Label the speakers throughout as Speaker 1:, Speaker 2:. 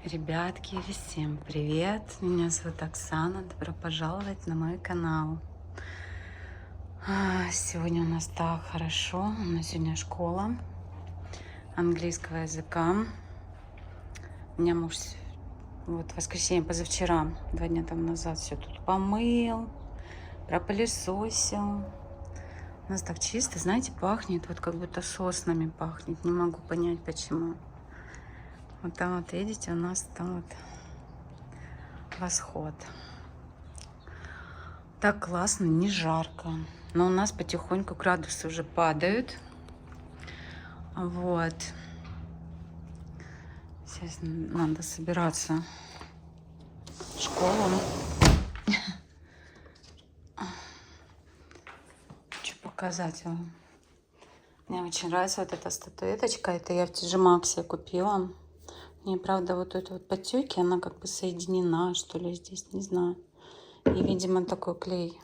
Speaker 1: Ребятки, всем привет! Меня зовут Оксана. Добро пожаловать на мой канал. Сегодня у нас так хорошо. У нас сегодня школа английского языка. У меня муж вот в воскресенье, позавчера, 2 дня там назад все тут помыл, пропылесосил. У нас так чисто, знаете, пахнет, вот как будто соснами пахнет. Не могу понять, почему. Вот там вот, видите, у нас там вот восход. Так классно, не жарко. Но у нас потихоньку градусы уже падают. Вот. Сейчас надо собираться в школу. Хочу показать вам. Мне очень нравится вот эта статуэточка. Это я в TJ Maxx купила. Мне, правда, вот эта вот потеки, она как бы соединена, что ли, здесь, не знаю. И, видимо, такой клей.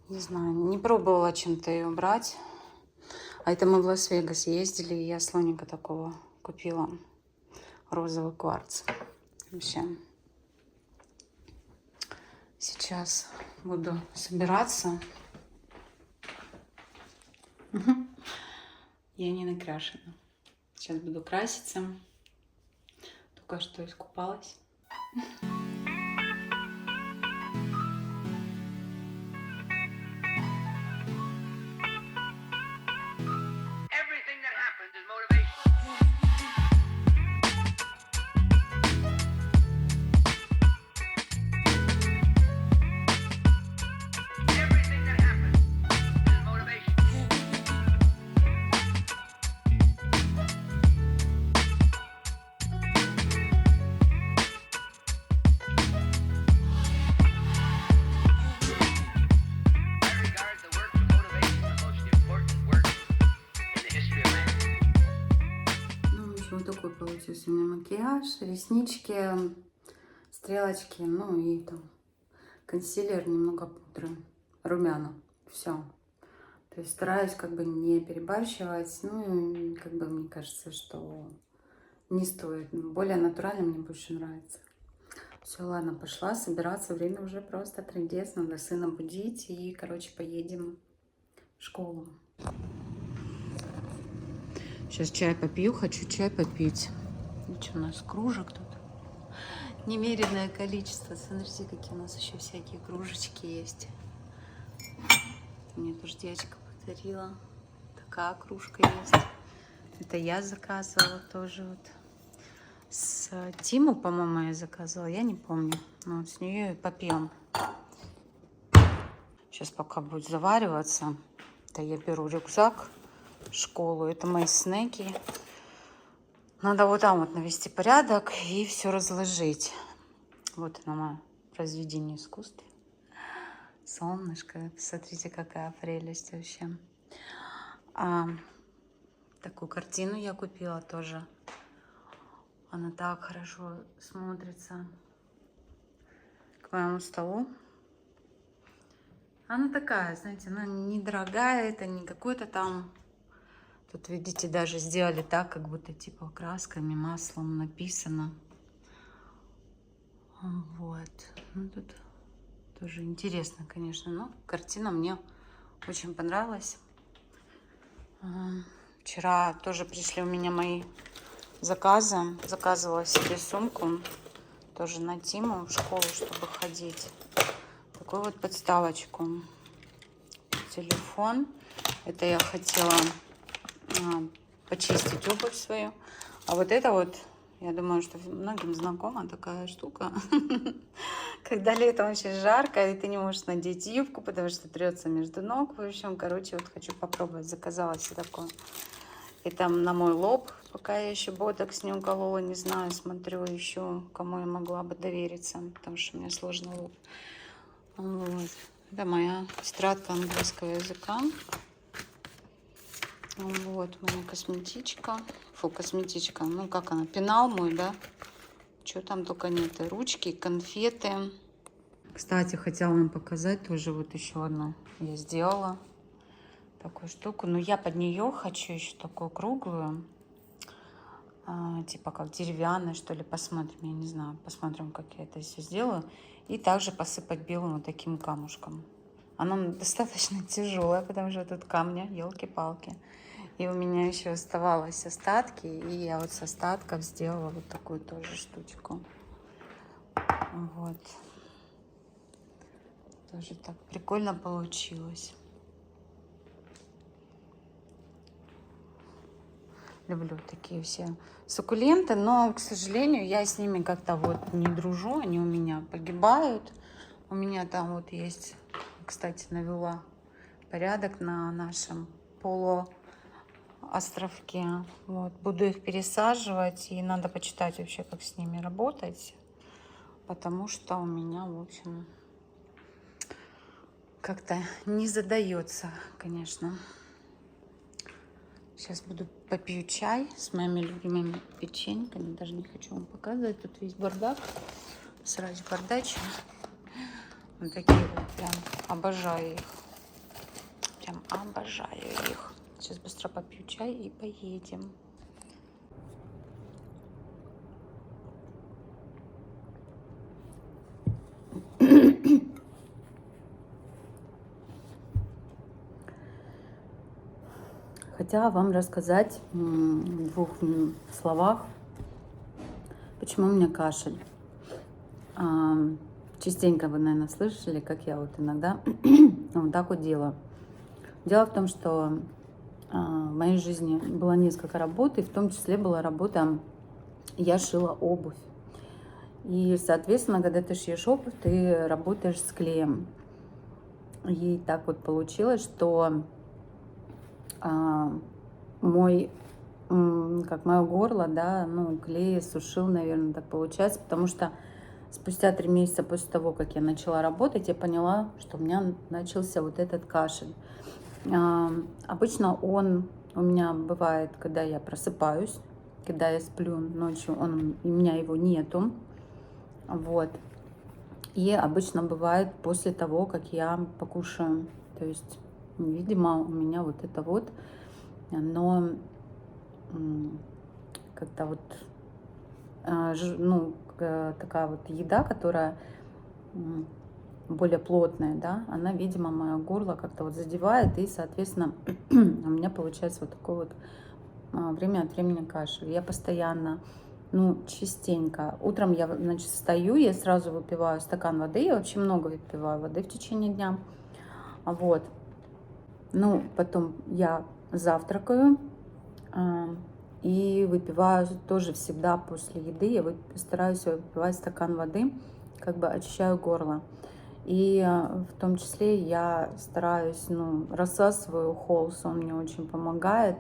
Speaker 1: Не знаю, не пробовала чем-то ее брать. А это мы в Лас-Вегас ездили, и я слоника такого купила. Розовый кварц. Вообще. Сейчас буду собираться. Я не накрашена. Сейчас буду краситься. Только что искупалась. Вот такой получился у меня макияж, реснички, стрелочки, ну и там консилер, немного пудры, румяна, все. То есть стараюсь как бы не перебарщивать, ну и как бы мне кажется, что не стоит. Более натурально мне больше нравится. Все, ладно, пошла собираться, время уже просто трындец, надо сына будить и, короче, поедем в школу. Сейчас чай попью, хочу чай попить. И что у нас, кружек тут? Немеренное количество. Смотрите, какие у нас еще всякие кружечки есть. Это мне тоже девочка подарила. Такая кружка есть. Это я заказывала тоже вот. С Тиму, по-моему, я заказывала, я не помню. Но вот с нее и попьем. Сейчас пока будет завариваться, то я беру рюкзак в школу. Это мои снеки. Надо вот там вот навести порядок и все разложить. Вот оно, мое произведение искусства. Солнышко. Смотрите, какая прелесть вообще. Такую картину я купила тоже. Она так хорошо смотрится к моему столу. Она такая, знаете, она недорогая, это не какой-то там... Тут, видите, даже сделали так, как будто типа красками, маслом написано. Вот. Ну, тут тоже интересно, конечно. Но картина мне очень понравилась. Вчера тоже пришли у меня мои заказы. Заказывала себе сумку. Тоже на Тиму в школу, чтобы ходить. Такую вот подставочку. Телефон. Это я хотела почистить обувь свою. А вот это вот, я думаю, что многим знакома такая штука. Когда летом очень жарко, и ты не можешь надеть юбку, потому что трется между ног. В общем, короче, вот хочу попробовать. Заказала себе такое. И там на мой лоб, пока я еще ботокс не уколола, не знаю, смотрю еще, кому я могла бы довериться, потому что у меня сложный лоб. Вот. Это моя тетрадка английского языка. Вот моя косметичка. Фу, косметичка. Ну, как она? Пенал мой, да? Чего там только нет. И ручки, конфеты. Кстати, хотела вам показать тоже вот еще одну. Я сделала такую штуку. Но я под нее хочу еще такую круглую. типа как деревянный, что ли, посмотрим, я не знаю, посмотрим, как я это все сделаю. И также посыпать белым вот таким камушком. Оно достаточно тяжелое, потому что тут камня, елки-палки. И у меня еще оставалось остатки, и я вот с остатков сделала вот такую тоже штучку. Вот. Тоже так прикольно получилось. Люблю такие все суккуленты, но, к сожалению, я с ними как-то вот не дружу, они у меня погибают. У меня там вот есть, кстати, навела порядок на нашем полуостровке. Вот, буду их пересаживать, и надо почитать вообще, как с ними работать, потому что у меня, в общем, как-то не задается, конечно. Сейчас буду попью чай с моими любимыми печеньками. Даже не хочу вам показывать. Тут весь бардак. Срач бардачи. Вот такие вот прям обожаю их. Прям обожаю их. Сейчас быстро попью чай и поедем. Хотела вам рассказать в 2 словах, почему у меня кашель. Частенько вы, наверное, слышали, как я вот иногда вот так вот делаю. Дело в том, что в моей жизни было несколько работ, и в том числе была работа, я шила обувь. И, соответственно, когда ты шьешь обувь, ты работаешь с клеем. И так вот получилось, что мое горло, да, ну, клей сушил, наверное, так получается, потому что спустя 3 месяца после того, как я начала работать, я поняла, что у меня начался вот этот кашель. Обычно он у меня бывает, когда я просыпаюсь, когда я сплю ночью, у меня его нету. Вот. И обычно бывает после того, как я покушаю. То есть, видимо, у меня вот это вот, оно как-то вот, ну, такая вот еда, которая более плотная, да, она, видимо, мое горло как-то вот задевает, и, соответственно, у меня получается вот такой вот время от времени кашель. Я постоянно, ну, частенько. Утром я, значит, встаю, я сразу выпиваю стакан воды, я вообще много выпиваю воды в течение дня, вот. Ну, потом я завтракаю и выпиваю тоже всегда после еды, я стараюсь выпивать стакан воды, как бы очищаю горло. И в том числе я стараюсь, ну, рассасываю холс, он мне очень помогает,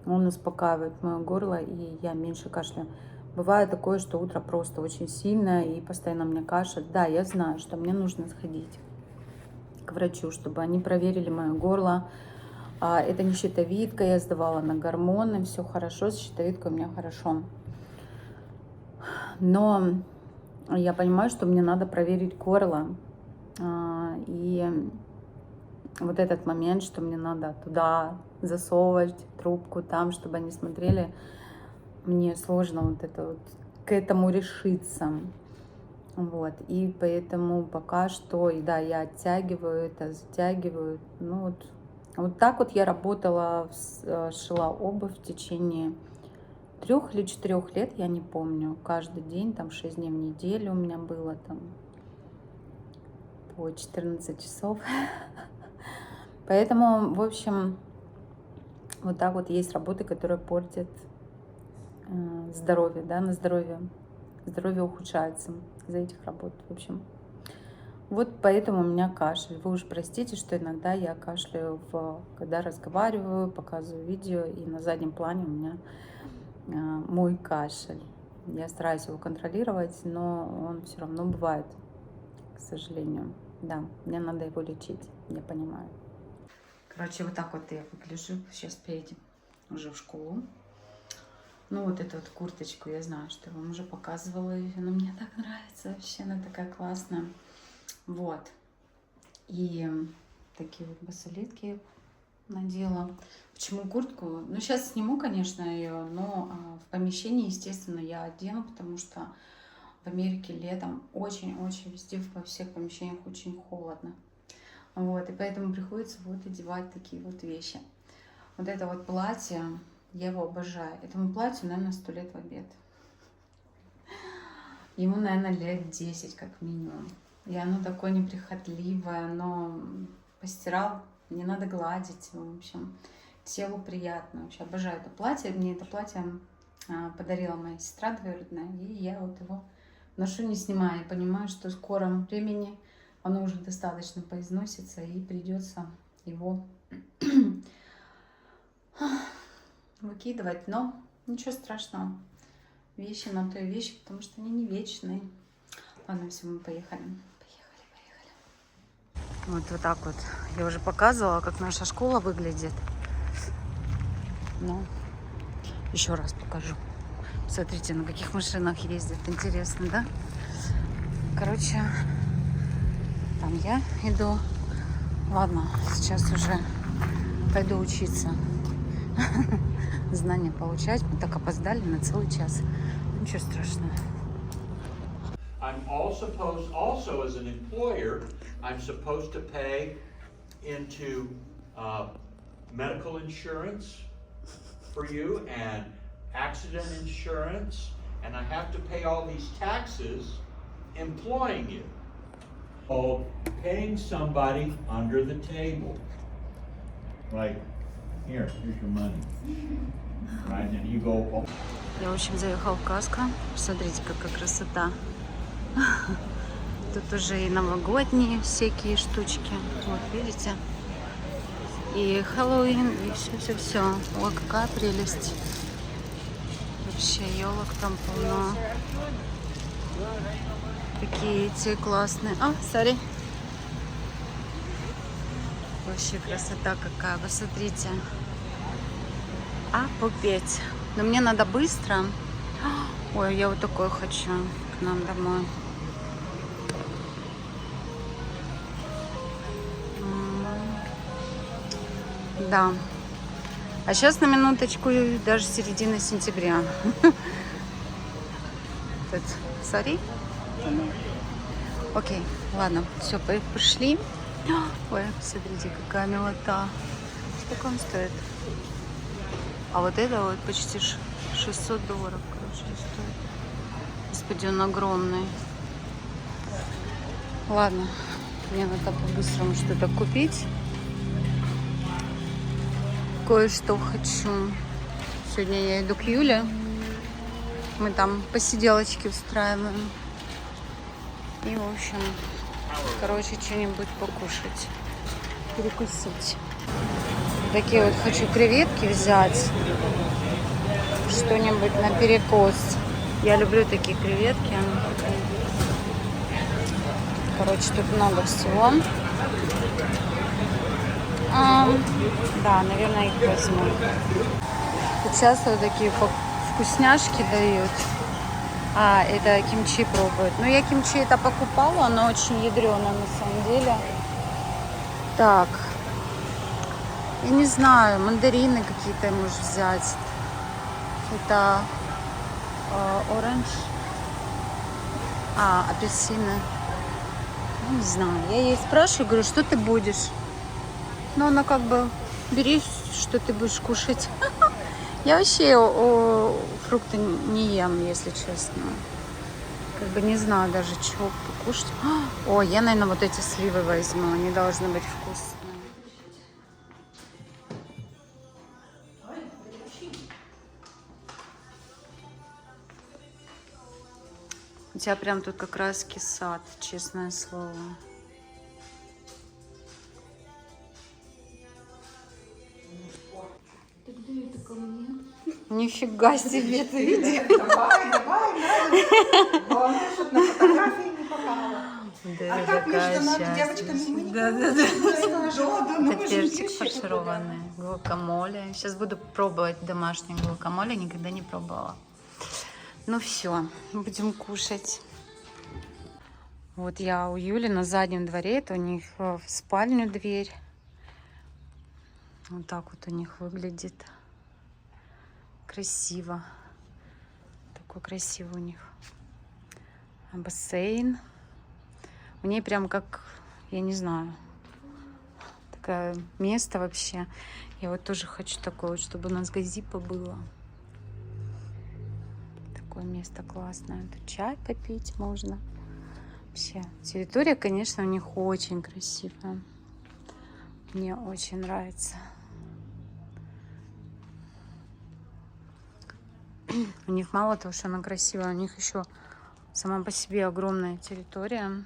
Speaker 1: он успокаивает мое горло, и я меньше кашляю. Бывает такое, что утро просто очень сильное, и постоянно мне кашель. Да, я знаю, что мне нужно сходить к врачу, чтобы они проверили мое горло. Это не щитовидка, я сдавала на гормоны, все хорошо, с щитовидкой у меня хорошо. Но я понимаю, что мне надо проверить горло. И вот этот момент, что мне надо туда засовывать трубку, там, чтобы они смотрели, мне сложно вот это вот к этому решиться. Вот, и поэтому пока что, и да, я оттягиваю это, затягиваю. Ну вот так вот я работала, шила обувь в течение 3 или 4 лет, я не помню. Каждый день, там 6 дней в неделю у меня было там по 14 часов. Поэтому, в общем, вот так вот есть работы, которые портят здоровье, да, на здоровье. Здоровье ухудшается из-за этих работ. В общем, вот поэтому у меня кашель. Вы уж простите, что иногда я кашляю, когда разговариваю, показываю видео, и на заднем плане у меня мой кашель. Я стараюсь его контролировать, но он все равно бывает, к сожалению. Да, мне надо его лечить, я понимаю. Короче, вот так вот я выгляжу. Сейчас поедем уже в школу. Ну, вот эту вот курточку, я знаю, что я вам уже показывала. Она мне так нравится вообще, она такая классная. Вот. И такие вот босолетки. надела. Почему куртку? Ну, сейчас сниму, конечно, ее, но в помещении, естественно, я одену, потому что в Америке летом очень-очень везде, во всех помещениях очень холодно. Вот, и поэтому приходится вот одевать такие вот вещи. Вот это вот платье, я его обожаю. Этому платью, наверное, 100 лет в обед. Ему, наверное, лет 10 как минимум. И оно такое неприхотливое, но постирал, не надо гладить. В общем, телу приятно. Вообще обожаю это платье. Мне это платье подарила моя сестра двоюродная, и я вот его ношу, не снимая. Я понимаю, что в скором времени оно уже достаточно поизносится, и придется его выкидывать. Но ничего страшного. Вещи на то и вещи, потому что они не вечные. Ладно, все, мы поехали. Вот так вот. Я уже показывала, как наша школа выглядит. Но еще раз покажу. Смотрите, на каких машинах ездят. Интересно, да? Короче, там я иду. Ладно, сейчас уже пойду учиться. Знания получать. Мы так опоздали на целый час. Ничего страшного.
Speaker 2: I'm also as an employer, I'm supposed to pay into medical insurance for you and accident insurance, and I have to pay all these taxes employing you. Oh, paying somebody under the table. Like, here's your money. Right, and you go.
Speaker 1: Я, в общем, заехала в Каско. Смотрите, какая красота. Тут уже и новогодние всякие штучки. Вот, видите? И Хэллоуин, и все-все-все. Ой, какая прелесть. Вообще, елок там полно. Такие эти классные. А, сори. Вообще красота какая. Посмотрите. Попеть. Но мне надо быстро. Ой, я вот такой хочу к нам домой. Да. А сейчас на минуточку даже середина сентября. Тут, сори. Окей, ладно, все, пришли. Ой, смотрите, какая милота. Сколько он стоит? А вот это вот почти $600, короче, стоит. Господи, он огромный. Ладно, мне надо по-быстрому что-то купить. Кое-что хочу. Сегодня я иду к Юле. Мы там посиделочки устраиваем. И, в общем, короче, что-нибудь покушать. Перекусить. Такие вот хочу креветки взять. Что-нибудь на перекус. Я люблю такие креветки. Короче, тут много всего. Да, наверное, их возьму. Тут часто вот такие вкусняшки дают. Это кимчи пробуют. Ну, я кимчи это покупала, оно очень ядреное на самом деле. Так. Я не знаю, мандарины какие-то можешь взять. Это оранж. Апельсины. Ну, не знаю. Я ей спрашиваю, говорю, что ты будешь? Но она как бы, бери, что ты будешь кушать. Я вообще фрукты не ем, если честно. Как бы не знаю даже, чего покушать. О, я, наверное, вот эти сливы возьму. Они должны быть вкусные. У тебя прям тут как раз сад, честное слово. Ты где это ко мне? Нифига себе, ты видишь?
Speaker 3: Давай, главное, чтобы на фотографии не попало.
Speaker 1: Да,
Speaker 3: А так между нами девочками мы не
Speaker 1: Да. Это перчик фаршированный, гуакамоле. Сейчас буду пробовать домашний гуакамоле, никогда не пробовала. Ну все, будем кушать. Вот я у Юли на заднем дворе, это у них в спальню дверь. Вот так вот у них выглядит. Красиво. Такой красивый у них бассейн. У нее прям как, я не знаю, такое место вообще. Я вот тоже хочу такое, вот, чтобы у нас газипа было. Такое место классное. Тут чай попить можно. Вообще, территория, конечно, у них очень красивая. Мне очень нравится. У них мало того, что она красивая, у них еще сама по себе огромная территория.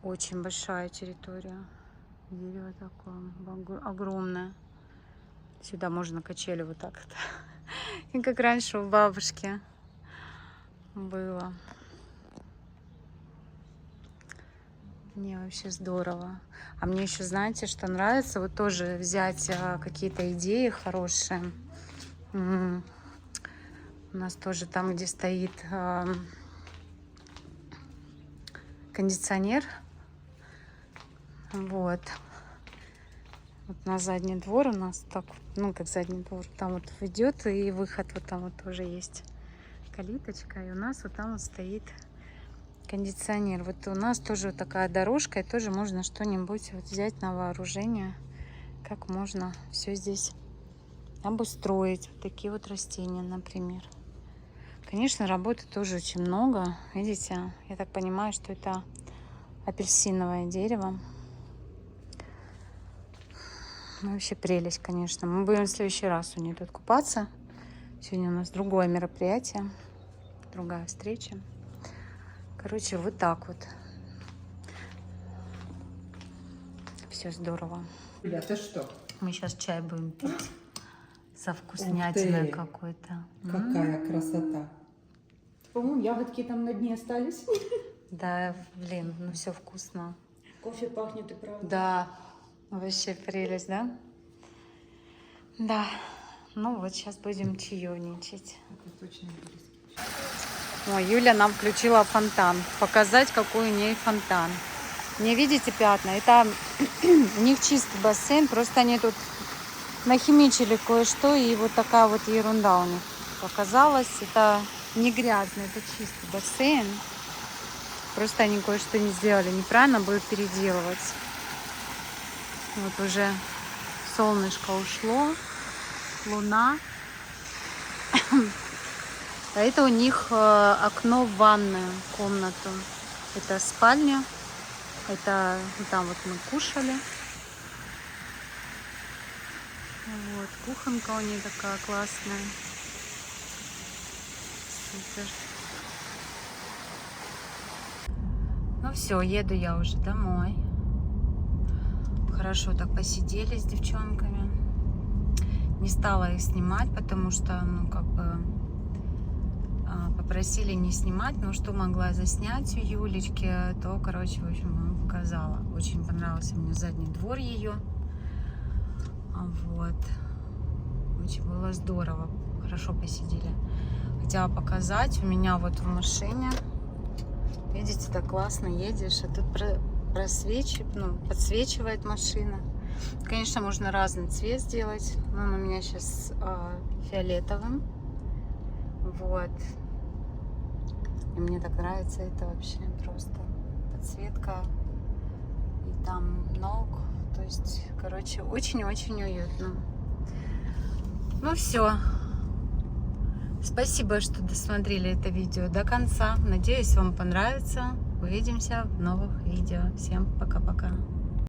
Speaker 1: Очень большая территория. Дерево такое огромное. Сюда можно качели вот так вот. И как раньше у бабушки было. Мне вообще здорово. А мне еще, знаете, что нравится? Вот тоже взять какие-то идеи хорошие. У нас тоже там, где стоит кондиционер. Вот. Вот на задний двор у нас так, ну как задний двор, там вот идет и выход вот там вот тоже есть калиточка, и у нас вот там вот стоит кондиционер. Вот у нас тоже вот такая дорожка, и тоже можно что-нибудь вот взять на вооружение, как можно все здесь обустроить. Вот такие вот растения, например. Конечно, работы тоже очень много. Видите, я так понимаю, что это апельсиновое дерево. Ну, вообще прелесть, конечно. Мы будем в следующий раз у нее тут купаться. Сегодня у нас другое мероприятие, другая встреча. Короче, вот так вот. Все здорово.
Speaker 3: Юля, ты что?
Speaker 1: Мы сейчас чай будем пить со вкуснятиной
Speaker 3: Ух ты.
Speaker 1: какой-то.
Speaker 3: Какая красота.
Speaker 4: По-моему, ягодки там на дне остались.
Speaker 1: Да, блин, ну все вкусно.
Speaker 4: Кофе пахнет и правда.
Speaker 1: Да, вообще прелесть, да? Да. Ну вот сейчас будем чаевничать.
Speaker 3: Это точно английский.
Speaker 1: Ой, Юля нам включила фонтан. Показать, какой у нее фонтан. Не видите пятна? Это у них чистый бассейн, просто они тут нахимичили кое-что, и вот такая вот ерунда у них показалась. Это не грязный, это чистый бассейн. Просто они кое-что не сделали неправильно, будут переделывать. Вот уже солнышко ушло, луна. А это у них окно в ванную комнату. Это спальня. Это там вот мы кушали. Вот, кухонка у нее такая классная. Супер. Ну все, еду я уже домой. Хорошо так посидели с девчонками. Не стала их снимать, потому что, ну, как бы попросили не снимать, но что могла заснять у Юлечки, то, короче, в общем, вам показала. Очень понравился мне задний двор ее. Вот. Очень было здорово. Хорошо посидели. Хотела показать. У меня вот в машине. Видите, так классно едешь. А тут просвечивает, ну, подсвечивает машина. Конечно, можно разный цвет сделать. Но он у меня сейчас фиолетовым. Вот. И мне так нравится это вообще просто. Подсветка. И там ног. То есть, короче, очень-очень уютно. Ну все. Спасибо, что досмотрели это видео до конца. Надеюсь, вам понравится. Увидимся в новых видео. Всем пока-пока.